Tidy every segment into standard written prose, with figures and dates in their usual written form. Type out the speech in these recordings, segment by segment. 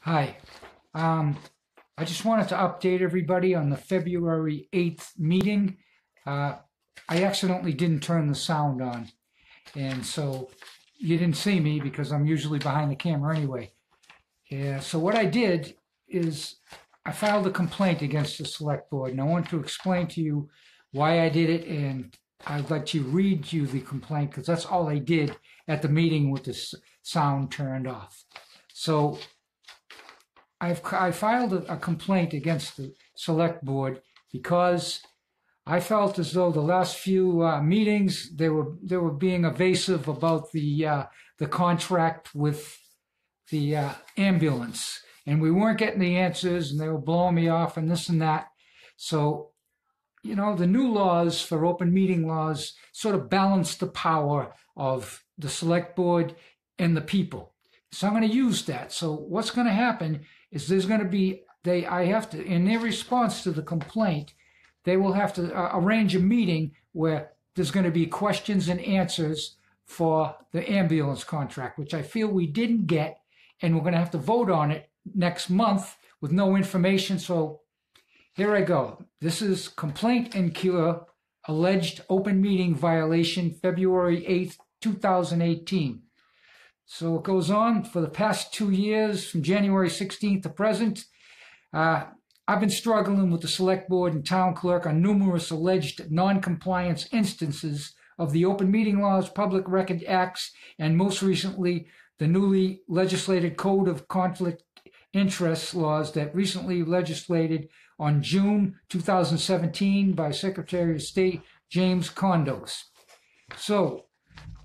Hi. I just wanted to update everybody on the February 8th meeting. I accidentally didn't turn the sound on, and so you didn't see me because I'm usually behind the camera anyway. Yeah, so what I did is I filed a complaint against the select board, and I want to explain to you why I did it, and I'd like to read you the complaint because that's all I did at the meeting with the sound turned off. So I filed a complaint against the select board because I felt as though the last few meetings they were being evasive about the contract with the ambulance, and we weren't getting the answers, and they were blowing me off and this and that. So, the new laws for open meeting laws sort of balance the power of the select board and the people. So I'm going to use that. So what's going to happen is there's going to be, in their response to the complaint, they will have to arrange a meeting where there's going to be questions and answers for the ambulance contract, which I feel we didn't get, and we're going to have to vote on it next month with no information. So here I go. This is complaint and cure, alleged open meeting violation, February 8th, 2018. So it goes on for the past 2 years, from January 16th to present. I've been struggling with the select board and town clerk on numerous alleged non-compliance instances of the open meeting laws, public record acts, and most recently, the newly legislated Code of Conflict Interest laws that recently legislated on June 2017 by Secretary of State James Kondos. So,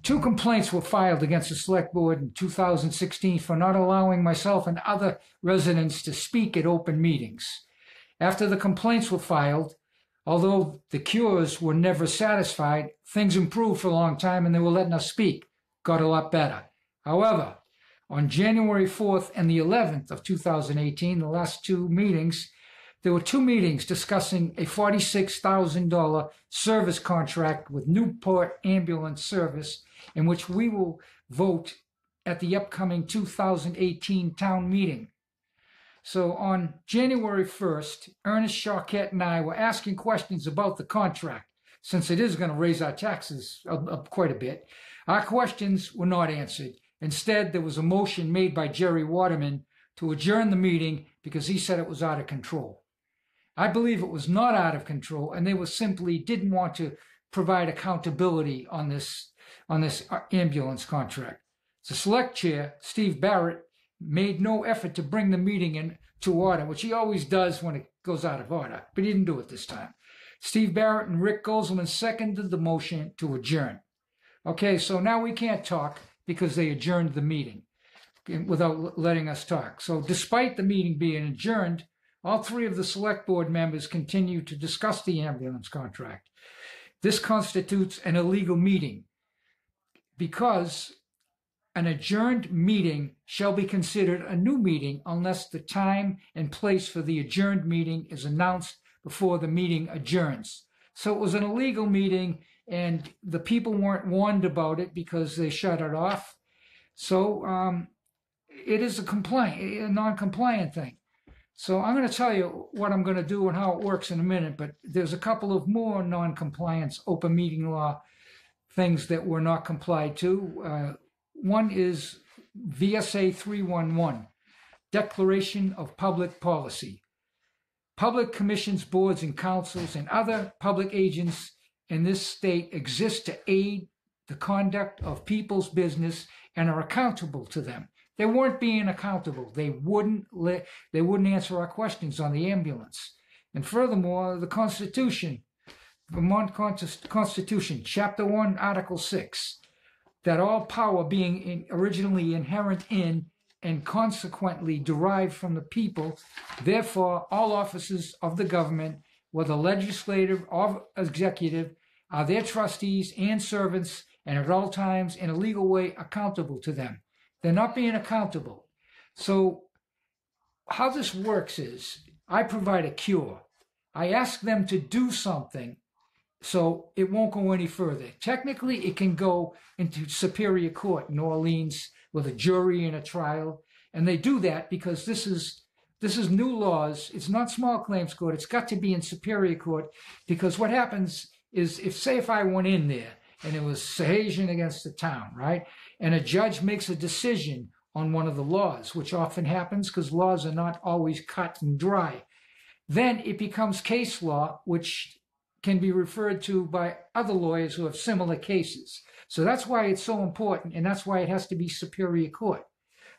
2 complaints were filed against the select board in 2016 for not allowing myself and other residents to speak at open meetings. After the complaints were filed, although the cures were never satisfied, things improved for a long time and they were letting us speak. Got a lot better. However, on January 4th and the 11th of 2018, the last 2 meetings, there were 2 meetings discussing a $46,000 service contract with Newport Ambulance Service, in which we will vote at the upcoming 2018 town meeting. So on January 1st, Ernest Charquette and I were asking questions about the contract, since it is going to raise our taxes quite a bit. Our questions were not answered. Instead, there was a motion made by Jerry Waterman to adjourn the meeting because he said it was out of control. I believe it was not out of control, and they were simply didn't want to provide accountability on this ambulance contract. The select chair, Steve Barrett, made no effort to bring the meeting into order, which he always does when it goes out of order, but he didn't do it this time. Steve Barrett and Rick Goldsman seconded the motion to adjourn. Okay, so now we can't talk because they adjourned the meeting without letting us talk. So despite the meeting being adjourned, all 3 of the select board members continue to discuss the ambulance contract. This constitutes an illegal meeting because an adjourned meeting shall be considered a new meeting unless the time and place for the adjourned meeting is announced before the meeting adjourns. So it was an illegal meeting, and the people weren't warned about it because they shut it off. So it is a non-compliant thing. So I'm going to tell you what I'm going to do and how it works in a minute, but there's a couple of more non-compliance open meeting law things that were not complied to. One is VSA 311, Declaration of Public Policy. Public commissions, boards, and councils and other public agents in this state exist to aid the conduct of people's business and are accountable to them. They weren't being accountable. They wouldn't answer our questions on the ambulance. And furthermore, the Constitution, Vermont Constitution, Chapter 1, Article 6, that all power being originally inherent in and consequently derived from the people, therefore all offices of the government, whether legislative or executive, are their trustees and servants, and at all times in a legal way accountable to them. They're not being accountable. So how this works is I provide a cure. I ask them to do something so it won't go any further. Technically, it can go into Superior Court in New Orleans with a jury and a trial. And they do that because this is new laws. It's not small claims court. It's got to be in Superior Court, because what happens is, if I went in there and it was Sahajian against the town, right? And a judge makes a decision on one of the laws, which often happens because laws are not always cut and dry. Then it becomes case law, which can be referred to by other lawyers who have similar cases. So that's why it's so important, and that's why it has to be Superior Court.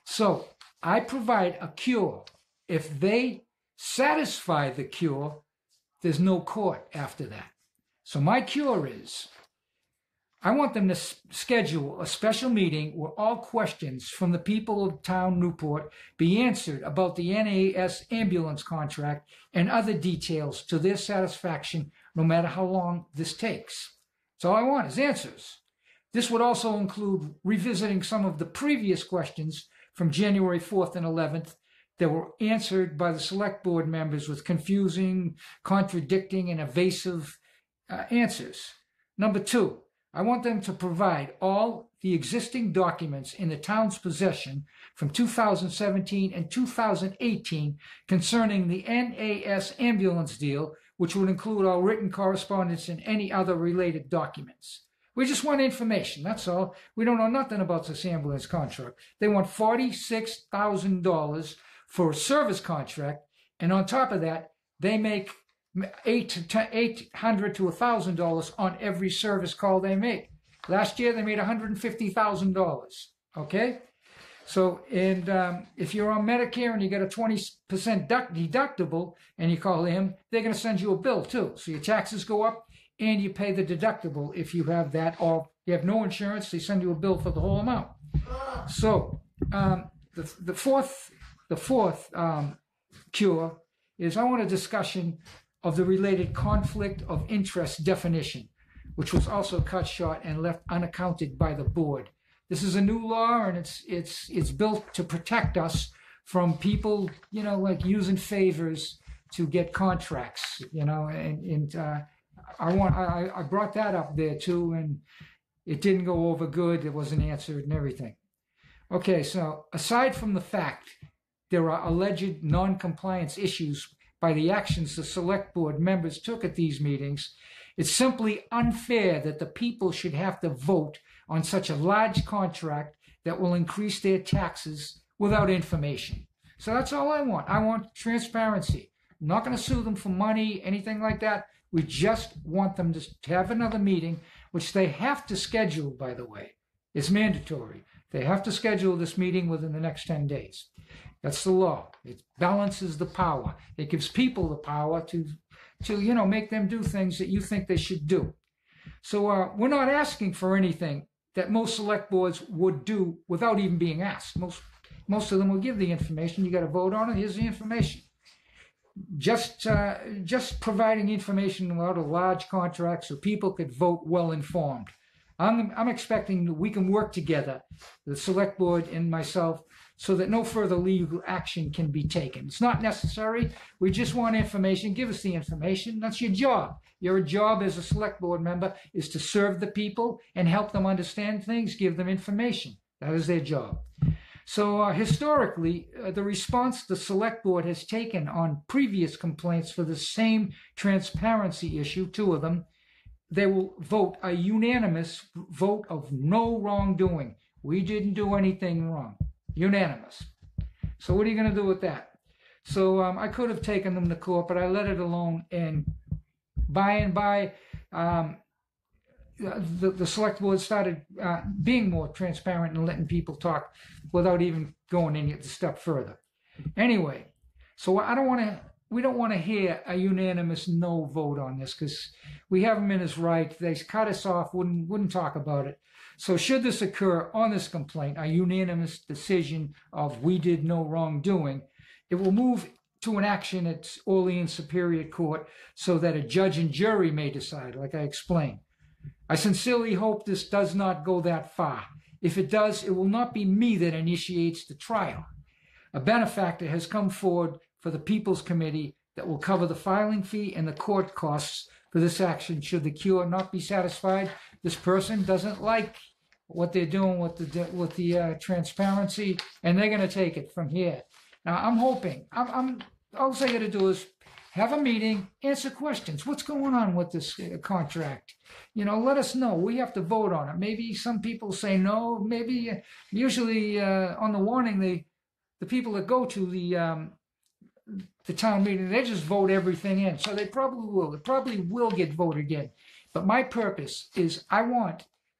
So I provide a cure. If they satisfy the cure, there's no court after that. So my cure is, I want them to schedule a special meeting where all questions from the people of town Newport be answered about the NAS ambulance contract and other details to their satisfaction, no matter how long this takes. So all I want is answers. This would also include revisiting some of the previous questions from January 4th and 11th that were answered by the select board members with confusing, contradicting, and evasive answers. Number 2, I want them to provide all the existing documents in the town's possession from 2017 and 2018 concerning the NAS ambulance deal, which would include all written correspondence and any other related documents. We just want information, that's all. We don't know nothing about this ambulance contract. They want $46,000 for a service contract, and on top of that, they make $800 to $1,000 on every service call they make. Last year, they made $150,000, okay? So, and if you're on Medicare and you get a 20% deductible and you call them, they're going to send you a bill too. So your taxes go up and you pay the deductible if you have that, or you have no insurance, they send you a bill for the whole amount. So the fourth cure is, I want a discussion of the related conflict of interest definition, which was also cut short and left unaccounted by the board. This is a new law, and it's built to protect us from people, like using favors to get contracts, and I brought that up there too, and it didn't go over good. It wasn't answered and everything. Okay, so aside from the fact there are alleged non-compliance issues by the actions the select board members took at these meetings, it's simply unfair that the people should have to vote on such a large contract that will increase their taxes without information. So that's all I want. I want transparency. I'm not going to sue them for money, anything like that. We just want them to have another meeting, which they have to schedule, by the way. It's mandatory. They have to schedule this meeting within the next 10 days. That's the law. It balances the power. It gives people the power to make them do things that you think they should do. So we're not asking for anything that most select boards would do without even being asked. Most of them will give the information. You got to vote on it. Here's the information. Just providing information about a large contract so people could vote well informed. I'm expecting that we can work together, the select board and myself, so that no further legal action can be taken. It's not necessary. We just want information. Give us the information. That's your job. Your job as a select board member is to serve the people and help them understand things, give them information. That is their job. So historically, the response the select board has taken on previous complaints for the same transparency issue, 2 of them, they will vote a unanimous vote of no wrongdoing. We didn't do anything wrong. Unanimous. So what are you going to do with that? So I could have taken them to court, but I let it alone. And by and by, the select board started being more transparent and letting people talk without even going any step further. Anyway, so we don't want to hear a unanimous no vote on this, because we have them in his right. They cut us off, wouldn't talk about it. So should this occur on this complaint, a unanimous decision of we did no wrongdoing, it will move to an action at Orleans Superior Court so that a judge and jury may decide, like I explained. I sincerely hope this does not go that far. If it does, it will not be me that initiates the trial. A benefactor has come forward for the People's Committee that will cover the filing fee and the court costs for this action should the cure not be satisfied. This person doesn't like what they're doing with the transparency, and they're going to take it from here. Now, I'm hoping. All I got to do is have a meeting, answer questions. What's going on with this contract? Let us know. We have to vote on it. Maybe some people say no. Maybe usually on the warning, the people that go to the town meeting, they just vote everything in. So they probably will. It probably will get voted in. But my purpose is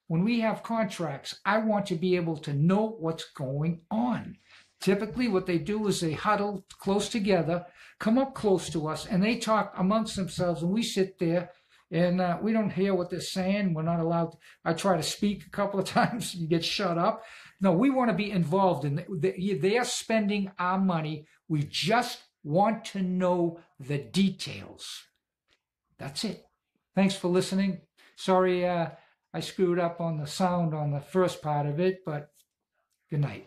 when we have contracts, I want to be able to know what's going on. Typically, what they do is they huddle close together, come up close to us, and they talk amongst themselves, and we sit there, and we don't hear what they're saying. We're not allowed. I try to speak a couple of times. You get shut up. No, we want to be involved in it. They are spending our money. We just want to know the details. That's it. Thanks for listening. Sorry I screwed up on the sound on the first part of it, but good night.